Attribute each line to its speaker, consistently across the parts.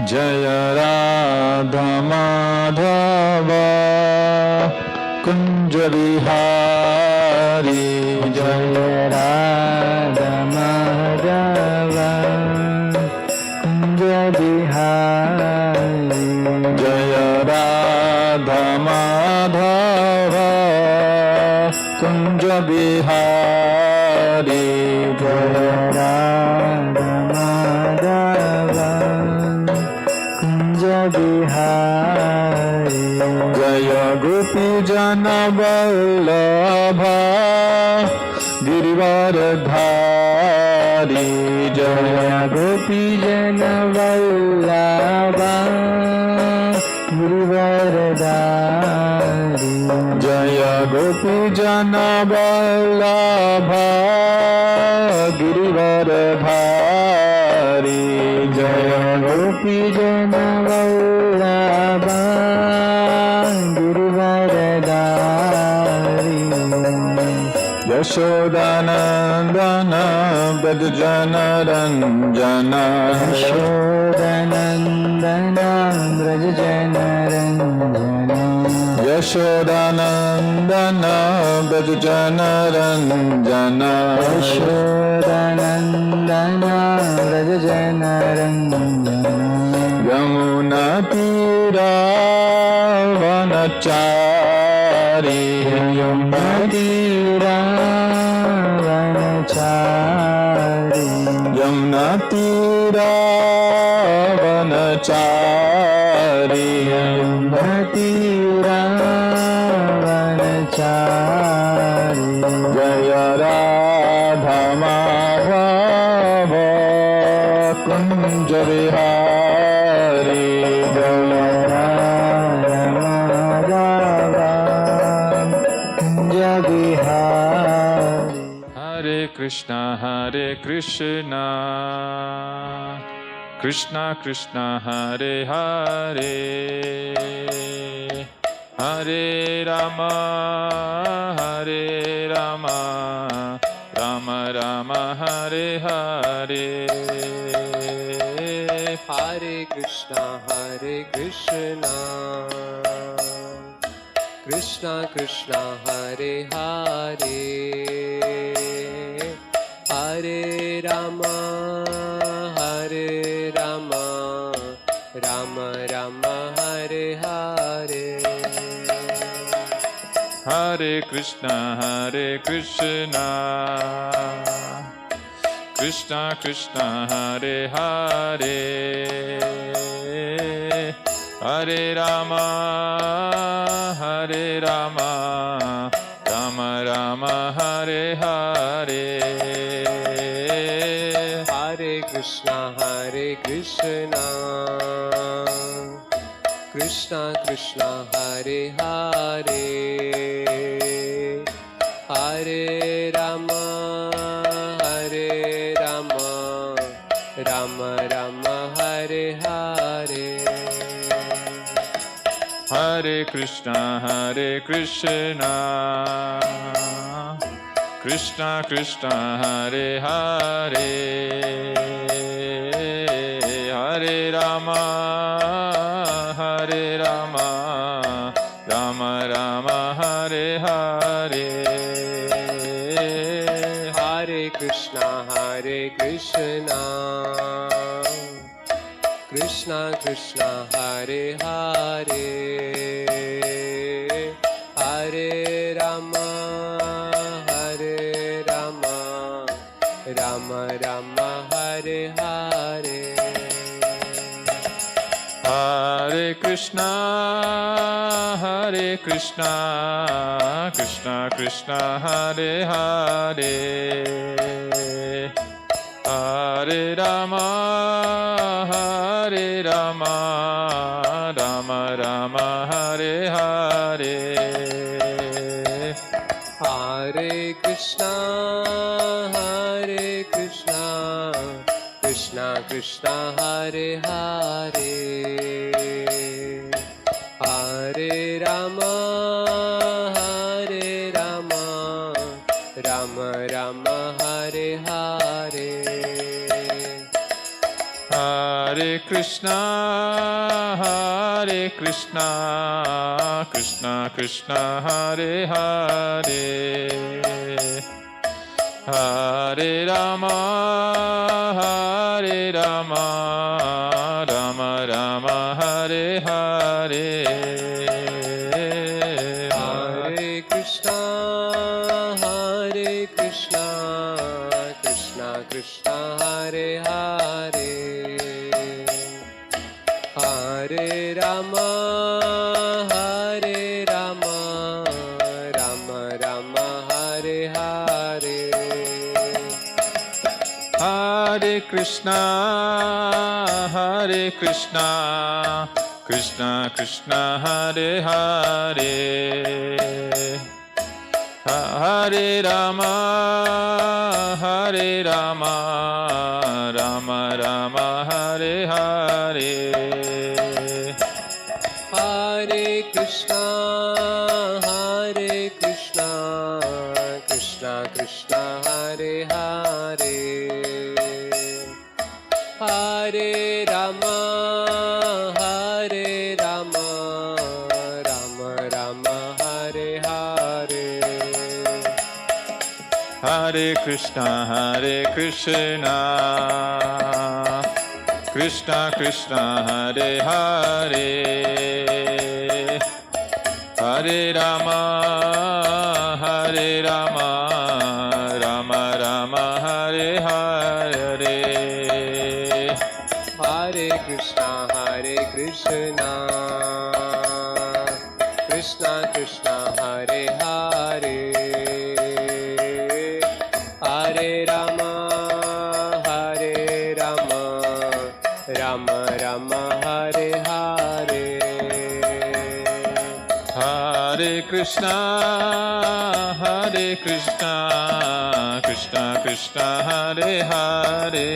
Speaker 1: Jaya Radha Madhava Kunja Bihari Jaya Radha Madhava Kunja Bihari Jaya Radha Madhava Kunja Bihari Jaya Radha Madhava Kunja Bihari Jaya Gopi Jana Vallabha Girivaradhari Jaya Gopi Jana Vallabha Girivaradhari Jaya Gopi Jana Vallabha Girivaradhari Jaya Gopi Jana Vallabha Girivaradhari Yashodanandana Brajjana Ranjana Yashodanandana Brajjana Ranjana Yashodanandana Brajjana Ranjana Yashodanandana Brajjana Ranjana Yamuna Tira Vanachari Yamuna Tira Vanachari Yamuna Tira Vanachari Yamuna Tira Vanachari Jaya Radha Madhava Kunja Bihari Jaya Radha Madhava Kunja Bihari Hare Krishna Krishna Krishna Hare Hare Hare Rama Rama Rama Hare Hare
Speaker 2: Hare Krishna Krishna Krishna Hare Hare Hare Rama Rama Rama Hare Hare
Speaker 1: Hare Krishna Krishna Krishna Hare Hare Hare Rama Rama Rama Hare Hare
Speaker 2: Hare Krishna Krishna Krishna Hare Hare Hare Rama Rama Rama Hare Hare
Speaker 1: Hare Krishna Krishna Krishna Hare Hare Hare Rama Rama Rama Hare Hare
Speaker 2: Hare Krishna Krishna Krishna Hare Hare Hare Rama Rama Rama Hare Hare
Speaker 1: Hare Krishna Krishna Krishna Hare Hare Hare Rama Rama Rama Hare Hare
Speaker 2: Hare Krishna Krishna Krishna Hare Hare Hare Rama Rama Rama Hare Hare
Speaker 1: Hare Krishna, Hare Krishna, Krishna Krishna, Hare Hare, Hare Rama, Hare Rama, Rama Rama, Hare Hare.
Speaker 2: Hare Krishna, Krishna Krishna, Hare Hare, Hare Rama, Rama Rama, Hare Hare.
Speaker 1: Hare Krishna, Krishna Krishna, Hare Hare, Hare Rama, Rama Rama, Hare Hare.
Speaker 2: Hare Krishna, Krishna Krishna, Hare Hare, Hare Rama, Rama Rama, Hare Hare.
Speaker 1: Hare Krishna, Krishna Krishna, Hare Hare, Hare Rama, Rama Rama, Hare Hare.
Speaker 2: Hare Krishna, Krishna Krishna, Hare Hare, Hare Rama, Rama Rama, Hare Hare.
Speaker 1: Hare Krishna, Krishna Krishna, Hare Hare,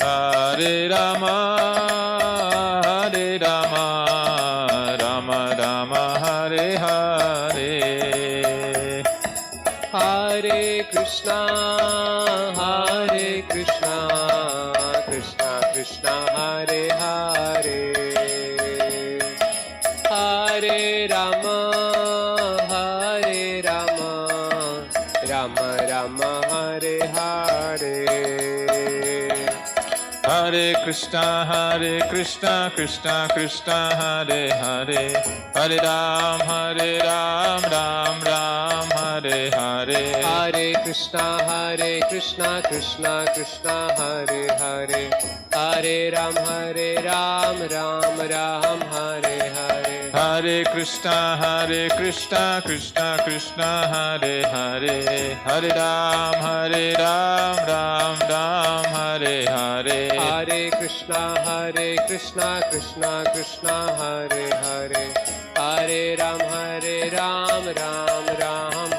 Speaker 1: Hare Rama, Rama Rama, Hare Hare.
Speaker 2: Hare Krishna, Krishna Krishna, Hare Hare, Hare Rama, Rama Rama, Hare Hare.
Speaker 1: Hare Krishna, Krishna Krishna, Hare Hare, Hare Ram, Ram Ram, Hare Hare.
Speaker 2: Hare Krishna, Krishna Krishna, Hare Hare, Hare Ram, Ram Ram, Hare Hare.
Speaker 1: Hare Krishna, Krishna Krishna, Hare Hare, Hare Ram, Ram Hare Hare.
Speaker 2: Hare Krishna, Krishna Krishna, Hare Hare, Hare Ram, Ram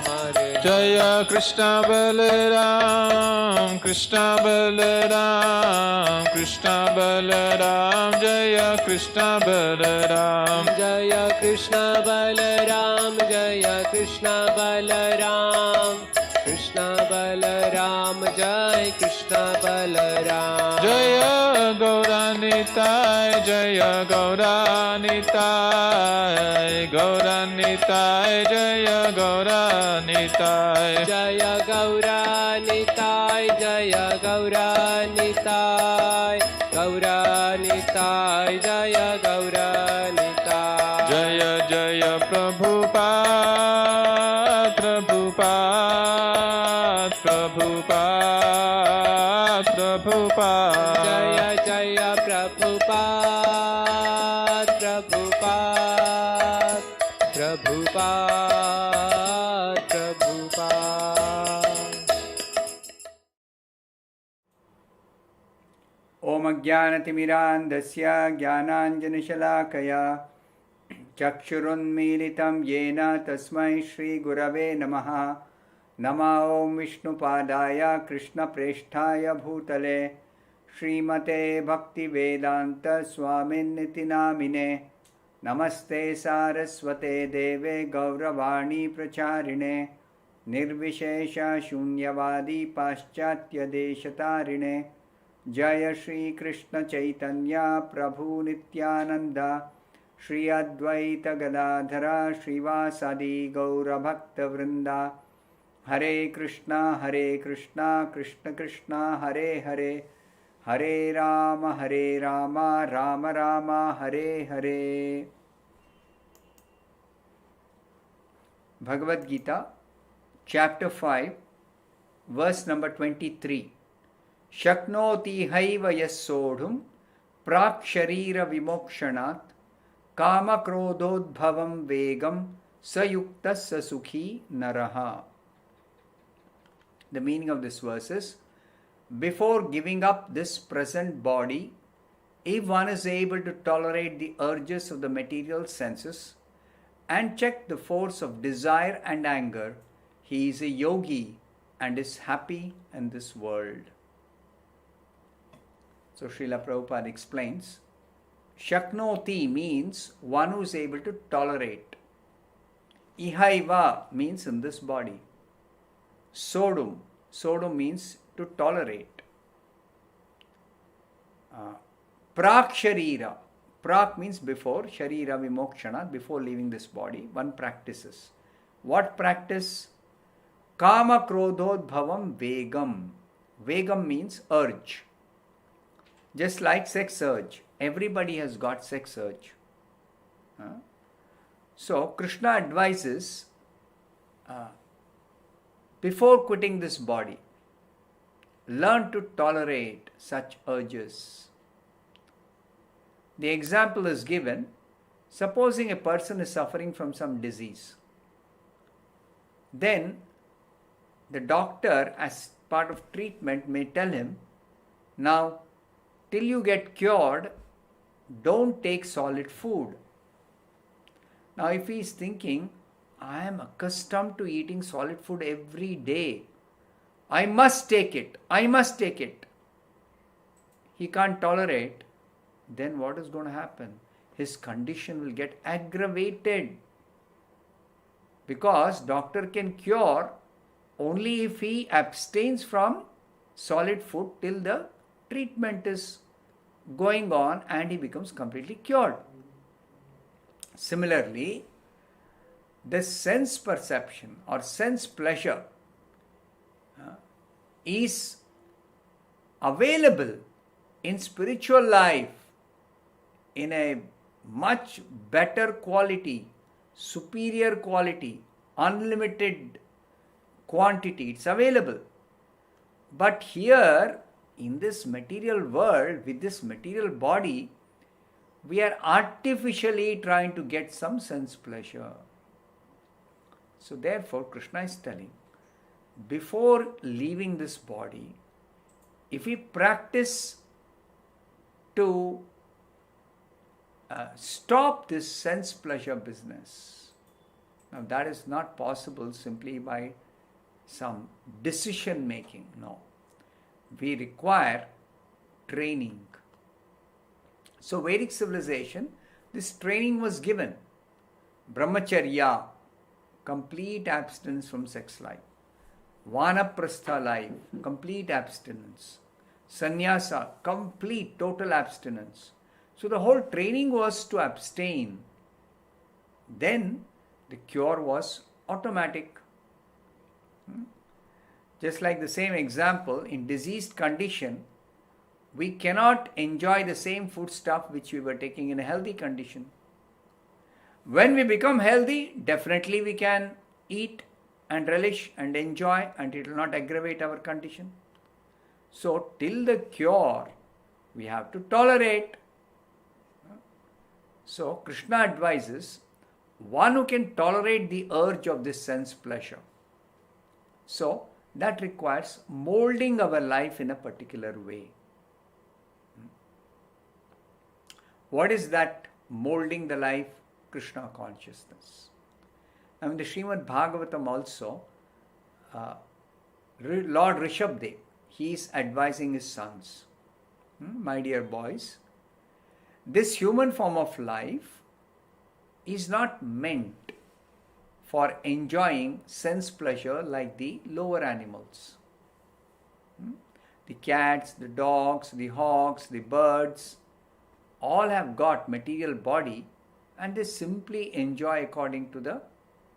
Speaker 2: Hare.
Speaker 1: Jaya Krishna Balaram, Krishna Balaram, Krishna Balaram, Jaya Krishna Balaram,
Speaker 2: Jaya Krishna Balaram, Jaya Krishna Balaram, Krishna Balaram, Jai Krishna Balaram.
Speaker 1: Jaya Gauranitai, Jaya Gauranitai, Gauranitai, Jaya Gauranitai,
Speaker 2: Jaya Gauranitai, Jaya Gauranitai, Gauranitai, Jaya Gauranitai.
Speaker 1: Jaya Jaya Prabhupada, Prabhupada, Prabhupada, Prabhupada.
Speaker 2: Jaya Jaya Prabhupada, Prabhupada, Prabhupada, Prabhupada.
Speaker 3: Om Ajnanatimirandasya Jnananjanashalakaya Chakshurunmilitam Yena Tasmai Shri Gurave Namaha. Nama Om Vishnupadaya Krishna Presthaya Bhutale Srimate Bhaktivedanta Swaminiti Namine. Namaste Saraswate Deve Gauravani Pracharine Nirvishesha Shunyavadi Paschatya Deshatarine Jaya Shri Krishna Chaitanya Prabhu Nityananda Shri Advaita Gadadhara Srivasadi Gaura Bhakta Vrinda Hare Krishna Krishna Krishna Hare Hare Hare Rama Rama Rama Hare Hare. Bhagavad Gita, chapter 5, verse number 23. Shaknoti haiva yassodhum prak sharira vimokshanat kama krododbhavam vegam sayuktas sukhi naraha. The meaning of this verse is, before giving up this present body, if one is able to tolerate the urges of the material senses and check the force of desire and anger, he is a yogi and is happy in this world. So Srila Prabhupada explains, Shaknoti means one who is able to tolerate. Ihaiva means in this body. Sodum means to tolerate. Prak sharira. Prak means before, sharira vimokshana, before leaving this body, one practices. What practice? Kama krodhodbhavam vegam. Vegam means urge. Just like sex urge. Everybody has got sex urge. So Krishna advises, before quitting this body, learn to tolerate such urges. The example is given, supposing a person is suffering from some disease. Then the doctor, as part of treatment, may tell him, now till you get cured, don't take solid food. Now if he is thinking, I am accustomed to eating solid food every day, I must take it. He can't tolerate. Then what is going to happen? His condition will get aggravated. Because doctor can cure only if he abstains from solid food till the treatment is going on and he becomes completely cured. Similarly, the sense perception or sense pleasure is available in spiritual life in a much better quality, superior quality, unlimited quantity. It's available. But here, in this material world, with this material body, we are artificially trying to get some sense pleasure. So therefore, Krishna is telling, before leaving this body, if we practice to stop this sense pleasure business, now that is not possible simply by some decision making. No. We require training. So Vedic civilization, this training was given. Brahmacharya, complete abstinence from sex life. Vanaprastha life, complete abstinence. Sannyasa, complete, total abstinence. So the whole training was to abstain. Then the cure was automatic. Just like the same example, in diseased condition, we cannot enjoy the same food stuff which we were taking in a healthy condition. When we become healthy, definitely we can eat and relish and enjoy, and it will not aggravate our condition. So till the cure, we have to tolerate. So Krishna advises one who can tolerate the urge of this sense pleasure. So that requires molding our life in a particular way. What is that molding the life? Krishna consciousness. Now in the Srimad-Bhagavatam also, Lord Rishabdev, he is advising his sons, my dear boys, this human form of life is not meant for enjoying sense pleasure like the lower animals. the cats, the dogs, the hawks, the birds, all have got material body and they simply enjoy according to the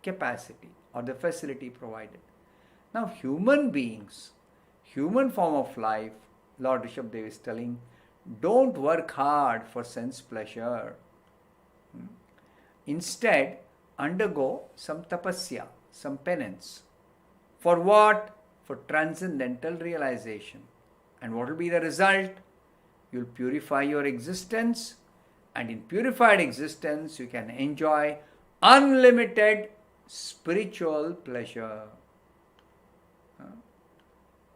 Speaker 3: capacity or the facility provided. Now human beings, human form of life, Lord Rishabhdev is telling, don't work hard for sense pleasure. Instead, undergo some tapasya, some penance. For what? For transcendental realization. And what will be the result? You'll purify your existence, and in purified existence you can enjoy unlimited spiritual pleasure.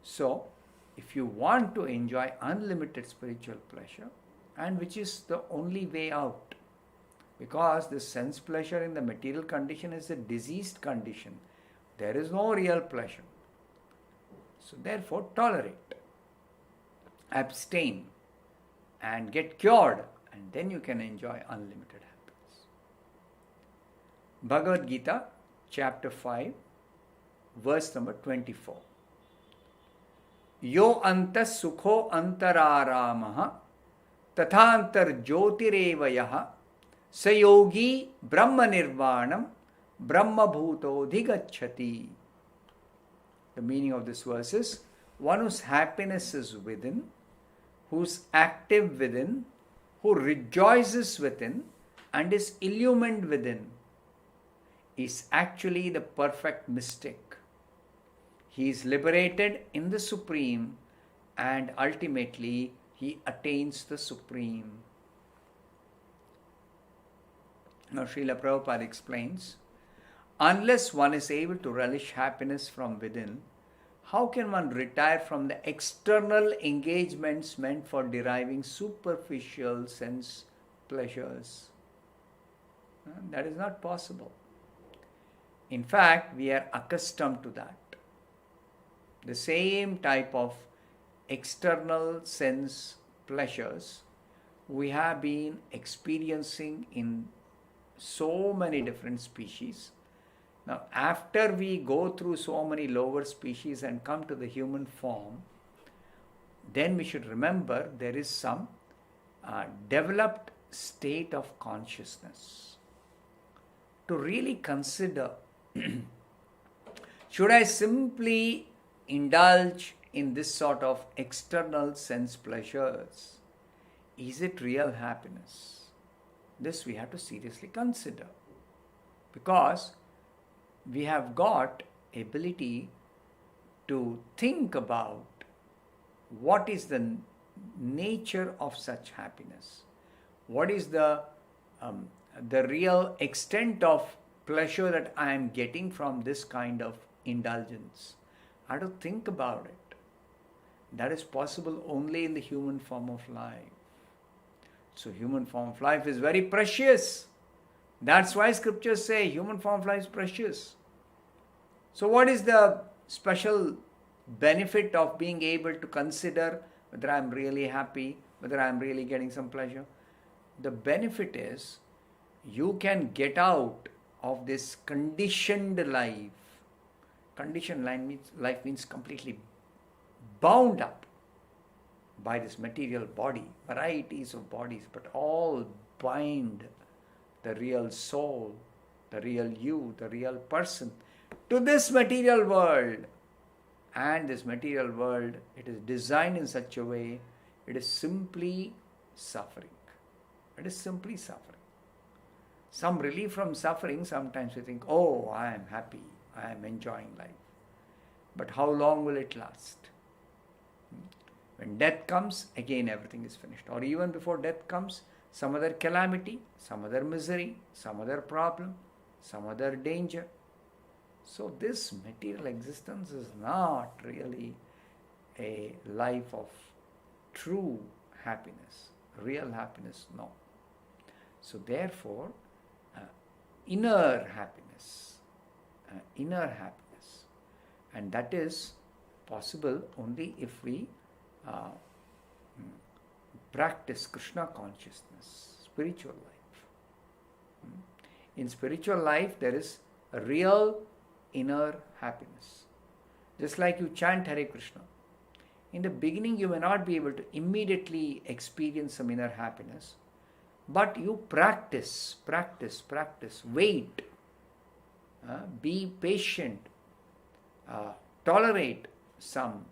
Speaker 3: So, if you want to enjoy unlimited spiritual pleasure, and which is the only way out, because the sense pleasure in the material condition is a diseased condition, there is no real pleasure. So therefore tolerate, abstain and get cured, and then you can enjoy unlimited happiness. Bhagavad Gita chapter 5 verse number 24. Yo antas sukho antararamaha tathantar jyotireva sayogi brahma nirvanam brahma bhutodhigacchati. The meaning of this verse is, one whose happiness is within, who's active within, who rejoices within and is illumined within, is actually the perfect mystic. He is liberated in the Supreme and ultimately he attains the Supreme. Now Srila Prabhupada explains, unless one is able to relish happiness from within, how can one retire from the external engagements meant for deriving superficial sense pleasures? That is not possible. In fact, we are accustomed to that. The same type of external sense pleasures we have been experiencing in so many different species. Now, after we go through so many lower species and come to the human form, then we should remember there is some developed state of consciousness. To really consider, should I simply indulge in this sort of external sense pleasures? Is it real happiness? This we have to seriously consider, because we have got ability to think about what is the nature of such happiness, what is the real extent of pleasure that I am getting from this kind of indulgence. I have to think about it. That is possible only in the human form of life. So human form of life is very precious. That's why scriptures say human form of life is precious. So what is the special benefit of being able to consider whether I am really happy, whether I am really getting some pleasure? The benefit is you can get out of this conditioned life. Conditioned life means completely bound up by this material body, varieties of bodies, but all bind the real soul, the real you, the real person to this material world. And this material world, it is designed in such a way, it is simply suffering. It is simply suffering. Some relief from suffering, sometimes we think, oh, I am happy, I am enjoying life. But how long will it last? When death comes, again everything is finished. Or even before death comes, some other calamity, some other misery, some other problem, some other danger. So this material existence is not really a life of true happiness, real happiness, no. So therefore, inner happiness, and that is possible only if we practice Krishna consciousness, spiritual life. In spiritual life, there is a real inner happiness. Just like you chant Hare Krishna. In the beginning, you may not be able to immediately experience some inner happiness, but you practice, wait, be patient, tolerate some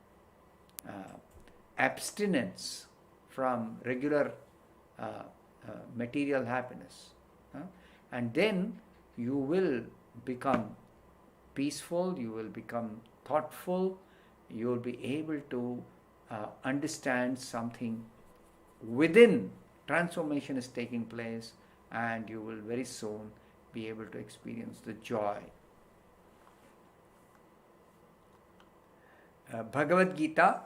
Speaker 3: abstinence from regular material happiness. And then you will become peaceful, you will become thoughtful, you will be able to understand something within. Transformation is taking place, and you will very soon be able to experience the joy. Bhagavad Gita,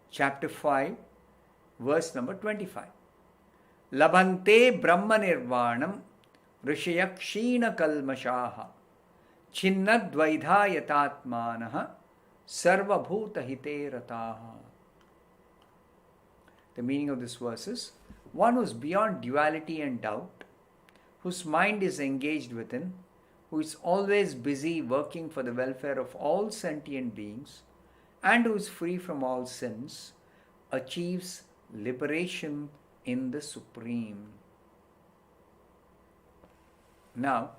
Speaker 3: chapter 5, verse number 25. Labhante Brahma Nirvanam Rishaya Kshina Kalmashaha Chinnadvaidha Yatatmanaha Sarva Bhuta Hite Rataha. The meaning of this verse is, one who is beyond duality and doubt, whose mind is engaged within, who is always busy working for the welfare of all sentient beings, and who is free from all sins, achieves liberation in the Supreme. Now,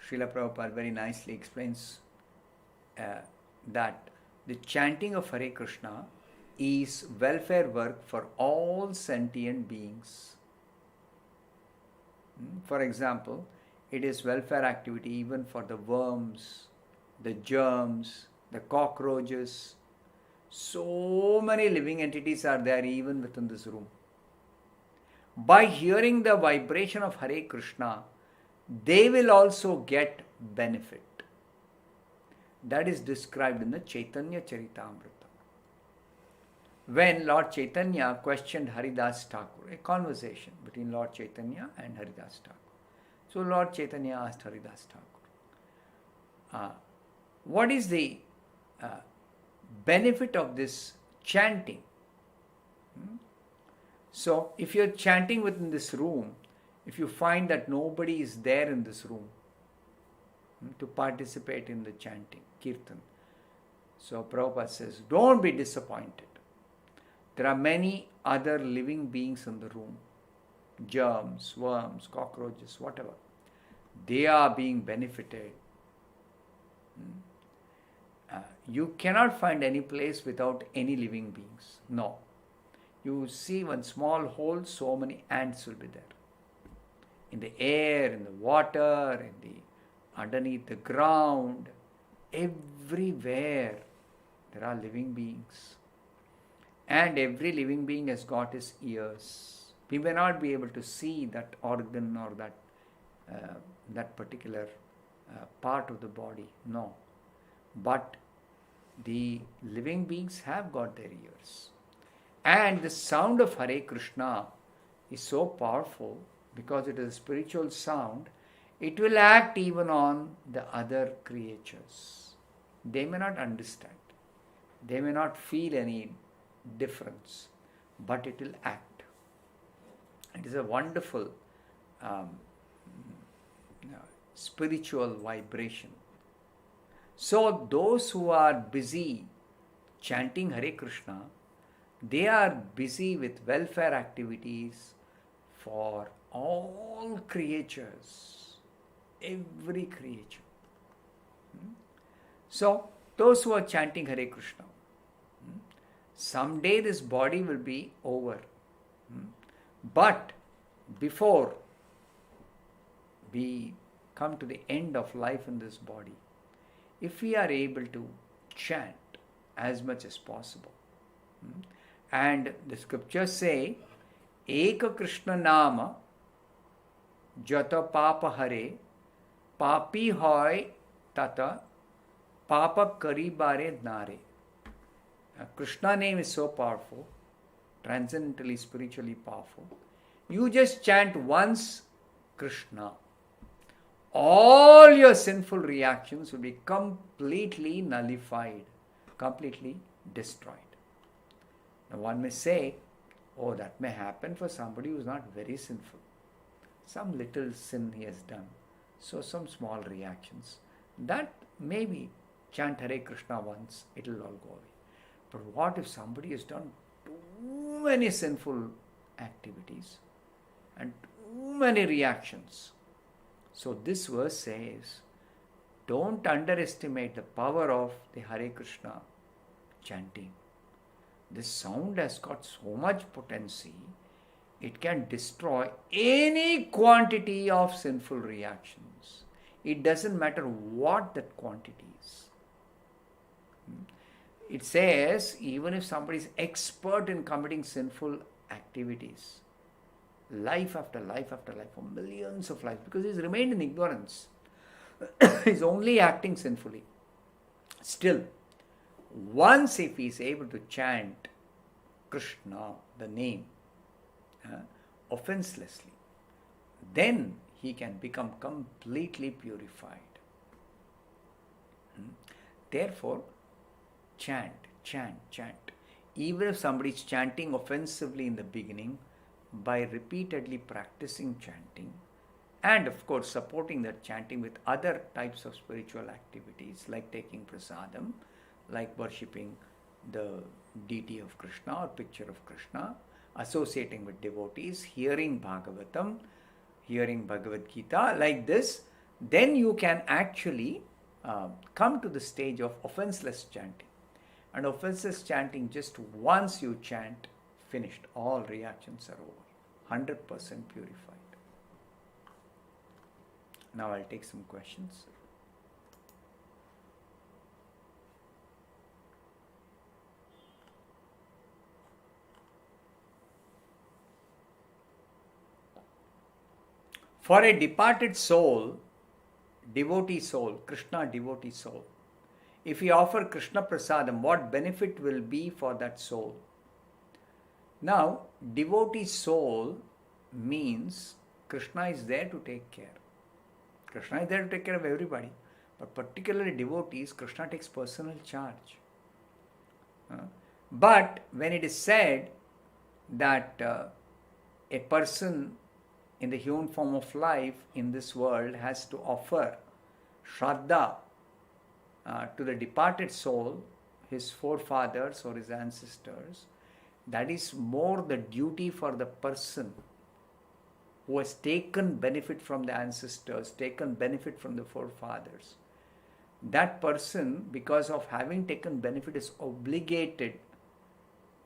Speaker 3: Srila Prabhupada very nicely explains that the chanting of Hare Krishna is welfare work for all sentient beings. For example, it is welfare activity even for the worms, the germs, the cockroaches. So many living entities are there even within this room. By hearing the vibration of Hare Krishna, they will also get benefit. That is described in the Chaitanya Charitamrita. When Lord Chaitanya questioned Haridas Thakur, a conversation between Lord Chaitanya and Haridas Thakur. So Lord Chaitanya asked Haridas Thakur, what is the benefit of this chanting? So if you're chanting within this room, if you find that nobody is there in this room to participate in the chanting, kirtan, so Prabhupada says, don't be disappointed. There are many other living beings in the room, germs, worms, cockroaches, whatever. They are being benefited. You cannot find any place without any living beings. No. You see one small hole, so many ants will be there. In the air, in the water, underneath the ground, everywhere there are living beings. And every living being has got his ears. We may not be able to see that organ or that particular part of the body, no. But the living beings have got their ears. And the sound of Hare Krishna is so powerful because it is a spiritual sound. It will act even on the other creatures. They may not understand. They may not feel any difference, but it will act. It is a wonderful spiritual vibration. So those who are busy chanting Hare Krishna, they are busy with welfare activities for all creatures, every creature. So those who are chanting Hare Krishna, someday this body will be over. But before we come to the end of life in this body, if we are able to chant as much as possible, and the scriptures say, Eka Krishna Nama Jata Papa Hare Papi Hoy Tata Papa Karibare Nare. Krishna name is so powerful, transcendentally, spiritually powerful. You just chant once Krishna, all your sinful reactions will be completely nullified, completely destroyed. Now one may say, oh, that may happen for somebody who is not very sinful. Some little sin he has done. So some small reactions. That maybe chant Hare Krishna once, it will all go away. But what if somebody has done too many sinful activities and too many reactions? So this verse says, don't underestimate the power of the Hare Krishna chanting. This sound has got so much potency, it can destroy any quantity of sinful reactions. It doesn't matter what that quantity is. It says, even if somebody is expert in committing sinful activities, life after life after life, for millions of lives, because he's remained in ignorance, he's only acting sinfully. Still, once if he is able to chant Krishna, the name, offenselessly, then he can become completely purified. Therefore, chant. Even if somebody is chanting offensively in the beginning, by repeatedly practicing chanting, and of course supporting that chanting with other types of spiritual activities like taking prasadam, like worshipping the deity of Krishna or picture of Krishna, associating with devotees, hearing Bhagavatam, hearing Bhagavad Gita, like this, then you can actually come to the stage of offenseless chanting. And offenseless chanting, just once you chant, finished. All reactions are over. 100% purified. Now I'll take some questions. For a departed soul, devotee soul, Krishna devotee soul, if we offer Krishna prasadam, what benefit will be for that soul? Now, devotee soul means Krishna is there to take care. Krishna is there to take care of everybody, but particularly devotees, Krishna takes personal charge. But when it is said that a person in the human form of life in this world has to offer Shraddha to the departed soul, his forefathers or his ancestors, that is more the duty for the person who has taken benefit from the ancestors, taken benefit from the forefathers. That person, because of having taken benefit, is obligated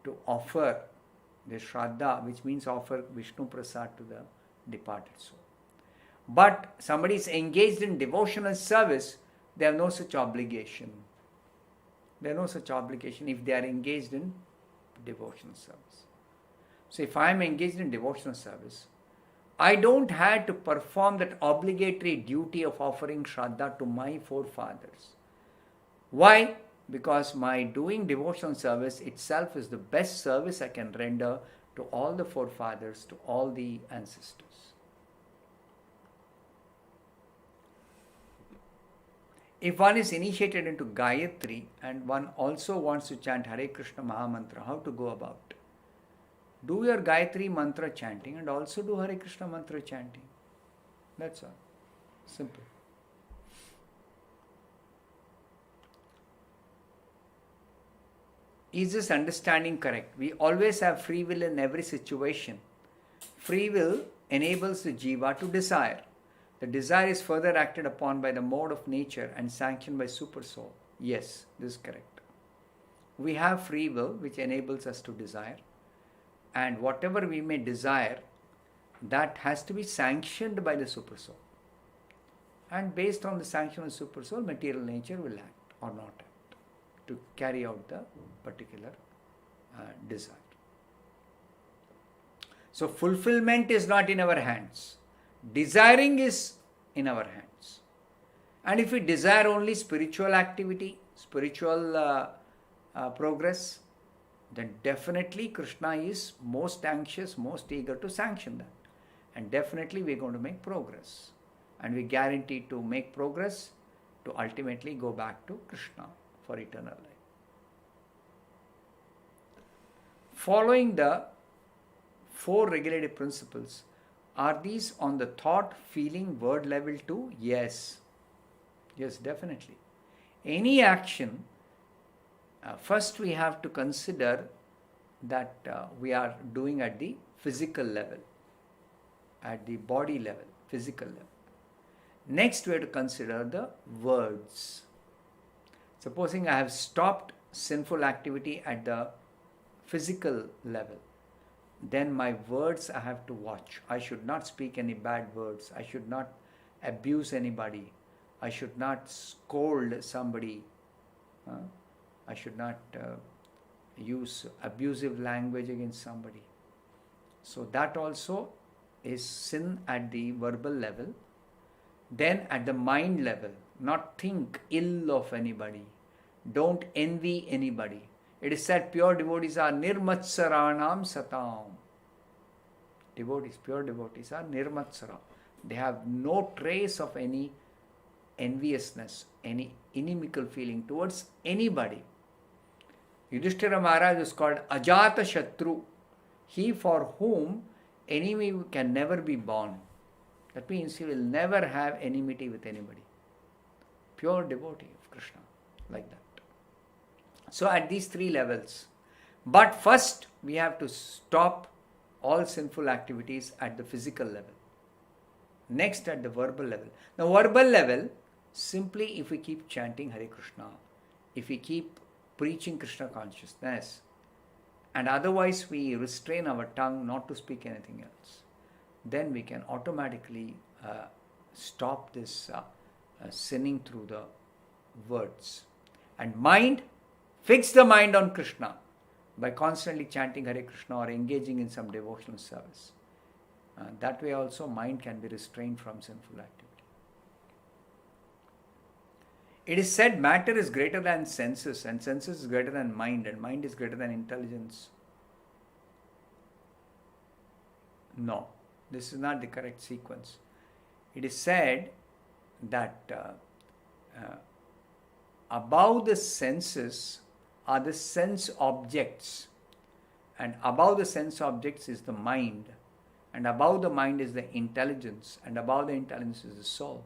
Speaker 3: to offer the Shraddha, which means offer Vishnu Prasad to the departed soul. But somebody is engaged in devotional service, they have no such obligation. They have no such obligation if they are engaged in devotional service. So if I am engaged in devotional service, I don't have to perform that obligatory duty of offering Shraddha to my forefathers. Why? Because my doing devotional service itself is the best service I can render to all the forefathers, to all the ancestors. If one is initiated into Gayatri and one also wants to chant Hare Krishna Mahamantra, how to go about? Do your Gayatri mantra chanting and also do Hare Krishna mantra chanting. That's all. Simple. Is this understanding correct? We always have free will in every situation. Free will enables the jiva to desire. The desire is further acted upon by the mode of nature and sanctioned by super soul. Yes, this is correct. We have free will which enables us to desire, and whatever we may desire, that has to be sanctioned by the super soul. And based on the sanction of the super soul, material nature will act or not act to carry out the particular desire. So fulfillment is not in our hands. Desiring is in our hands. And if we desire only spiritual activity, spiritual progress, then definitely Krishna is most anxious, most eager to sanction that. And definitely we are going to make progress. And we guarantee to make progress to ultimately go back to Krishna for eternal life. Following the 4 regulative principles, are these on the thought, feeling, word level too? Yes. Yes, definitely. Any action first we have to consider that we are doing at the physical level, at the body level, physical level. Next, we have to consider the words. Supposing I have stopped sinful activity at the physical level, then my words I have to watch. I should not speak any bad words. I should not abuse anybody. I should not scold somebody. I should not use abusive language against somebody. So that also is sin at the verbal level. Then at the mind level, not think ill of anybody. Don't envy anybody. It is said pure devotees are nirmatsaranam satam. Devotees, pure devotees are nirmatsara. They have no trace of any enviousness, any inimical feeling towards anybody. Yudhishthira Maharaj is called Ajata Shatru, he for whom enemy can never be born. That means he will never have enmity with anybody. Pure devotee of Krishna, like that. So at these three levels. But first we have to stop all sinful activities at the physical level. Next at the verbal level. Now verbal level, simply if we keep chanting Hare Krishna, if we keep preaching Krishna consciousness, and otherwise we restrain our tongue not to speak anything else, then we can automatically stop this sinning through the words. And mind, fix the mind on Krishna by constantly chanting Hare Krishna or engaging in some devotional service. That way also mind can be restrained from sinful activity. It is said matter is greater than senses, and senses is greater than mind, and mind is greater than intelligence. No, this is not the correct sequence. It is said that above the senses are the sense objects, and above the sense objects is the mind, and above the mind is the intelligence, and above the intelligence is the soul.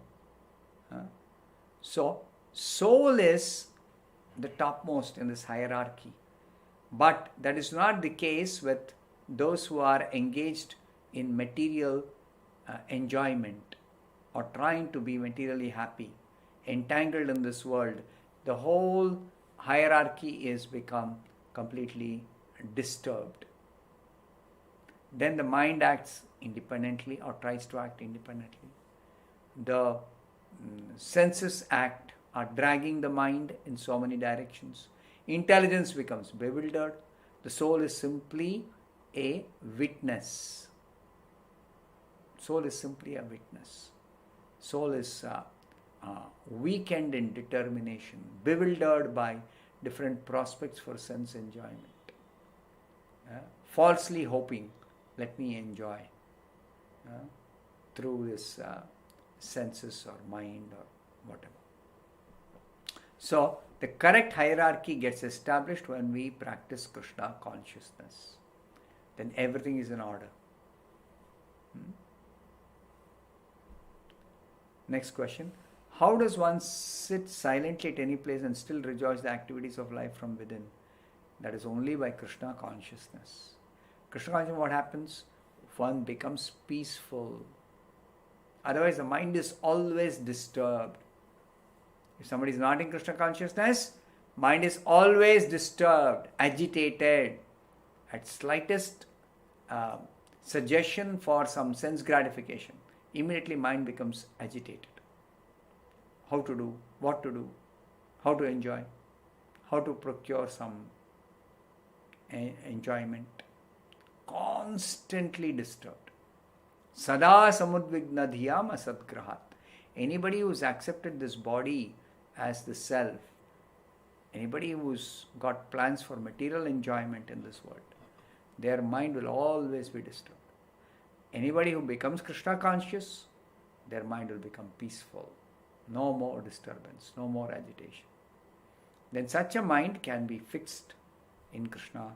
Speaker 3: So, soul is the topmost in this hierarchy. But that is not the case with those who are engaged in material enjoyment or trying to be materially happy, entangled in this world. The whole hierarchy is become completely disturbed. Then the mind acts independently or tries to act independently. The senses act, are dragging the mind in so many directions. Intelligence becomes bewildered. The soul is simply a witness. Soul is simply a witness. Soul is weakened in determination, bewildered by different prospects for sense enjoyment. Falsely hoping, let me enjoy through this senses or mind or whatever. So, the correct hierarchy gets established when we practice Krishna consciousness. Then everything is in order. Next question. How does one sit silently at any place and still rejoice the activities of life from within? That is only by Krishna consciousness. Krishna consciousness, what happens? One becomes peaceful. Otherwise, the mind is always disturbed. If somebody is not in Krishna consciousness, mind is always disturbed, agitated. At slightest suggestion for some sense gratification, immediately mind becomes agitated. How to do, what to do, how to enjoy, how to procure some enjoyment. Constantly disturbed. Sada samudvigna dhyam asadgrahat. Anybody who's accepted this body as the self, anybody who's got plans for material enjoyment in this world, their mind will always be disturbed. Anybody who becomes Krishna conscious, their mind will become peaceful. No more disturbance, no more agitation. Then such a mind can be fixed in Krishna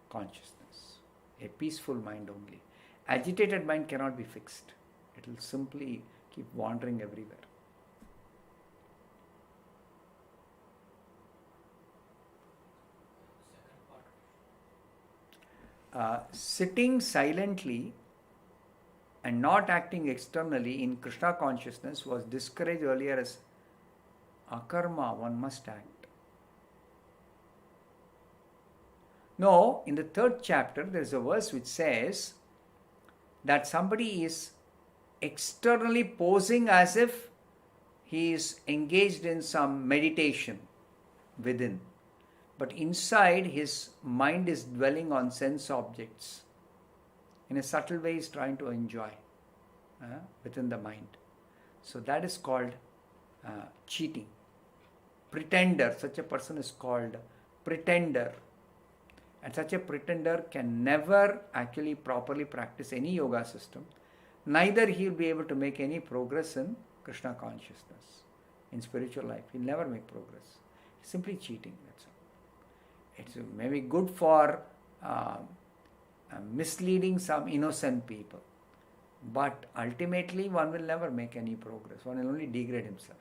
Speaker 3: consciousness. A peaceful mind only. Agitated mind cannot be fixed. It will simply keep wandering everywhere. sitting silently and not acting externally in Krishna consciousness was discouraged earlier as akarma, one must act. No, in the 3rd chapter there is a verse which says that somebody is externally posing as if he is engaged in some meditation within, but inside his mind is dwelling on sense objects. In a subtle way, he is trying to enjoy within the mind. So that is called cheating. Pretender, such a person is called pretender. And such a pretender can never actually properly practice any yoga system. Neither he will be able to make any progress in Krishna consciousness, in spiritual life. He will never make progress. It's simply cheating, that's all. It's maybe good for misleading some innocent people. But ultimately, one will never make any progress. One will only degrade himself.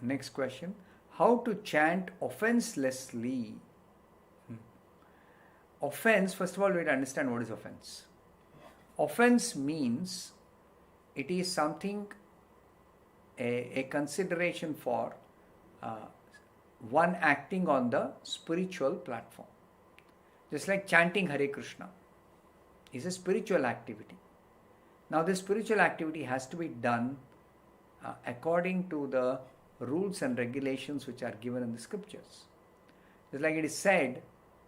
Speaker 3: Next question. How to chant offenselessly? Offense, first of all, we have to understand what is offense. Offense means it is something, a consideration for one acting on the spiritual platform. Just like chanting Hare Krishna is a spiritual activity. Now this spiritual activity has to be done according to the rules and regulations which are given in the scriptures. Just like it is said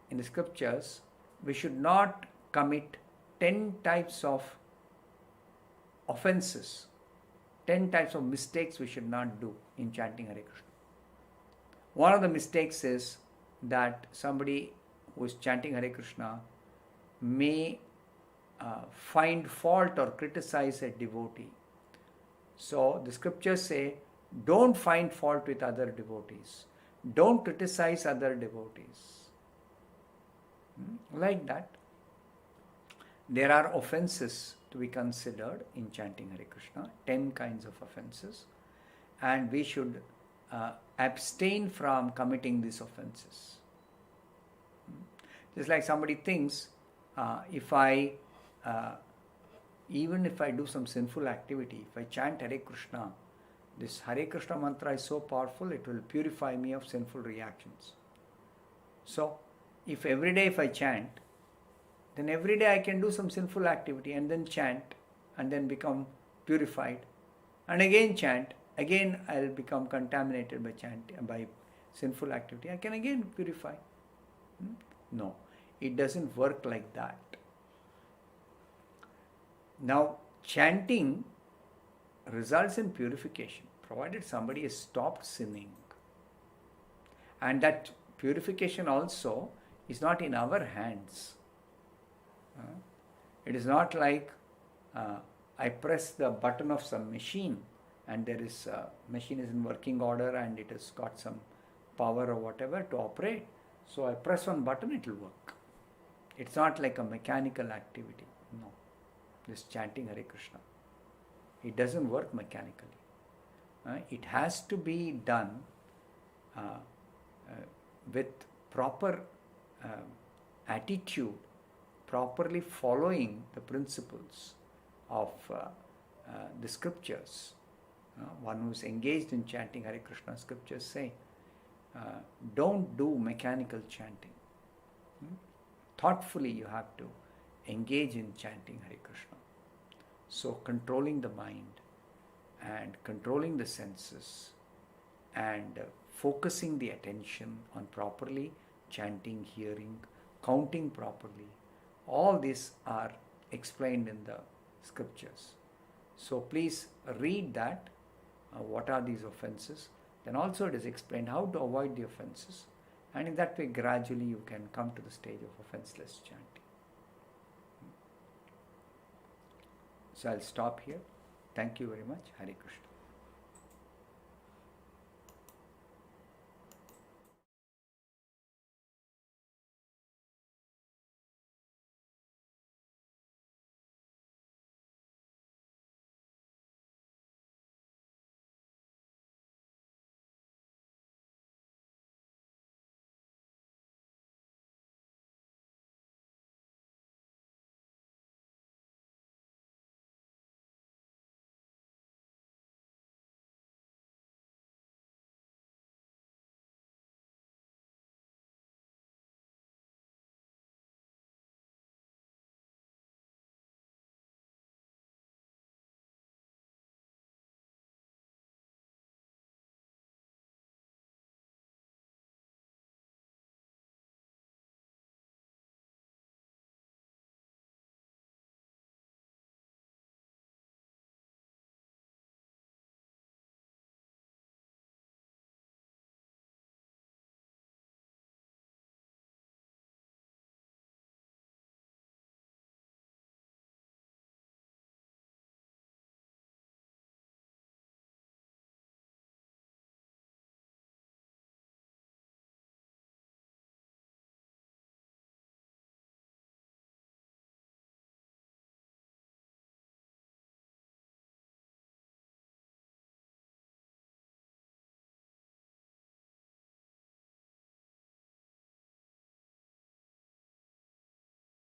Speaker 3: in the scriptures, we should not commit 10 types of offenses, 10 types of mistakes we should not do in chanting Hare Krishna. One of the mistakes is that somebody who is chanting Hare Krishna may find fault or criticize a devotee. So the scriptures say, don't find fault with other devotees. Don't criticize other devotees. Like that. There are offenses to be considered in chanting Hare Krishna, 10 kinds of offenses, and we should abstain from committing these offenses. Just like somebody thinks, even if I do some sinful activity, if I chant Hare Krishna, this Hare Krishna mantra is so powerful, it will purify me of sinful reactions. So, if every day if I chant, then every day I can do some sinful activity and then chant and then become purified. And again chant, again I will become contaminated by sinful activity. I can again purify. No, it doesn't work like that. Now, chanting results in purification, provided somebody has stopped sinning. And that purification also is not in our hands. It is not like I press the button of some machine and there is machine is in working order and it has got some power or whatever to operate. So I press one button, it will work. It's not like a mechanical activity. No. This chanting Hare Krishna. It doesn't work mechanically. It has to be done with proper attitude, properly following the principles of the scriptures. One who is engaged in chanting Hare Krishna, scriptures say, don't do mechanical chanting. Thoughtfully you have to engage in chanting Hare Krishna. So controlling the mind and controlling the senses and focusing the attention on properly chanting, hearing, counting properly. All these are explained in the scriptures. So please read that. What are these offenses? Then also it is explained how to avoid the offenses. And in that way gradually you can come to the stage of offenseless chanting. So I'll stop here. Thank you very much. Hare Krishna.